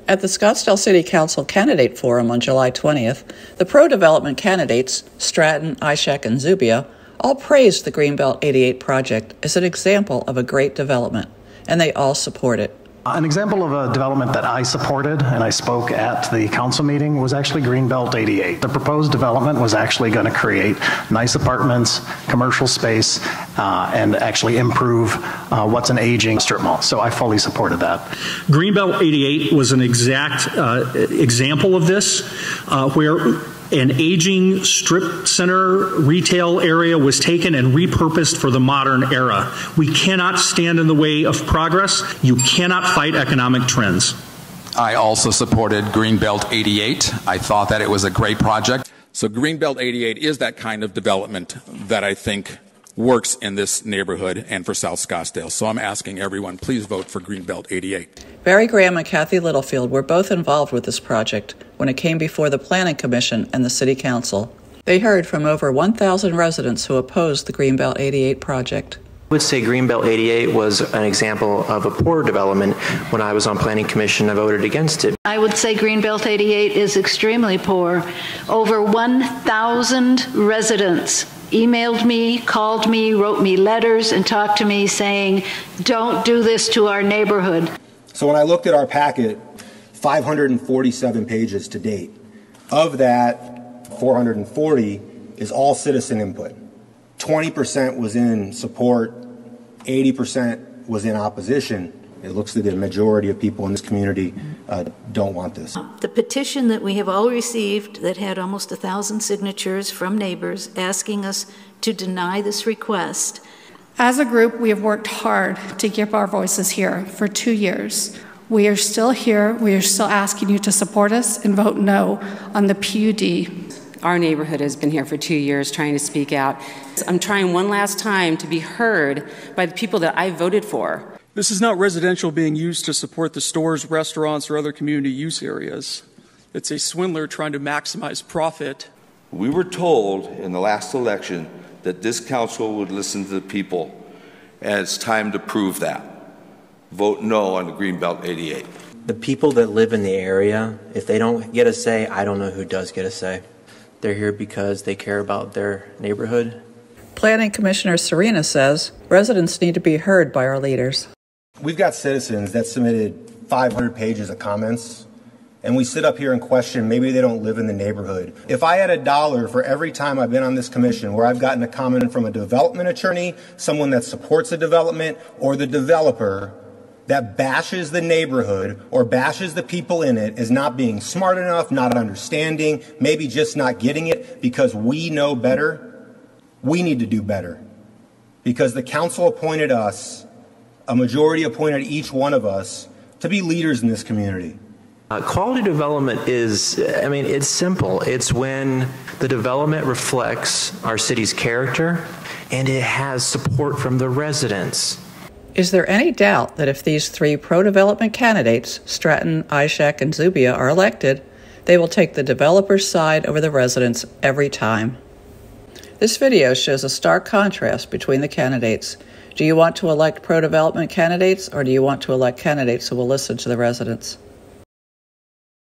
At the Scottsdale City Council Candidate Forum on July 20th, the pro-development candidates, Stratton, Ishac, and Zubia, all praised the Greenbelt 88 project as an example of a great development, and they all support it. An example of a development that I supported and I spoke at the council meeting was actually Greenbelt 88. The proposed development was actually going to create nice apartments, commercial space, and actually improve what's an aging strip mall. So I fully supported that. Greenbelt 88 was an exact example of this, where an aging strip center retail area was taken and repurposed for the modern era. We cannot stand in the way of progress. You cannot fight economic trends. I also supported Greenbelt 88. I thought that it was a great project. So Greenbelt 88 is that kind of development that I think works in this neighborhood and for South Scottsdale. So I'm asking everyone, please vote for Greenbelt 88. Barry Graham and Kathy Littlefield were both involved with this project when it came before the Planning Commission and the City Council. They heard from over 1,000 residents who opposed the Greenbelt 88 project. I would say Greenbelt 88 was an example of a poor development. When I was on Planning Commission, I voted against it. I would say Greenbelt 88 is extremely poor. Over 1,000 residents emailed me, called me, wrote me letters, and talked to me saying, don't do this to our neighborhood. So when I looked at our packet, 547 pages to date. Of that, 440 is all citizen input. 20% was in support, 80% was in opposition. It looks like the majority of people in this community don't want this. The petition that we have all received that had almost 1,000 signatures from neighbors asking us to deny this request. As a group, we have worked hard to keep our voices here for 2 years. We are still here. We are still asking you to support us and vote no on the PUD. Our neighborhood has been here for 2 years trying to speak out. I'm trying one last time to be heard by the people that I voted for. This is not residential being used to support the stores, restaurants, or other community use areas. It's a swindler trying to maximize profit. We were told in the last election that this council would listen to the people, and it's time to prove that. Vote no on the Greenbelt 88. The people that live in the area, if they don't get a say, I don't know who does get a say. They're here because they care about their neighborhood. Planning Commissioner Serena says residents need to be heard by our leaders. We've got citizens that submitted 500 pages of comments, and we sit up here and question maybe they don't live in the neighborhood. If I had $1 for every time I've been on this commission where I've gotten a comment from a development attorney, someone that supports a development, or the developer that bashes the neighborhood or bashes the people in it as not being smart enough, not understanding, maybe just not getting it because we know better, we need to do better. Because the council appointed us, a majority appointed each one of us to be leaders in this community. Quality development is, it's simple. It's when the development reflects our city's character and it has support from the residents. Is there any doubt that if these three pro-development candidates, Stratton, Ishac, and Zubia, are elected, they will take the developer's side over the residents every time? This video shows a stark contrast between the candidates. Do you want to elect pro-development candidates, or do you want to elect candidates who will listen to the residents?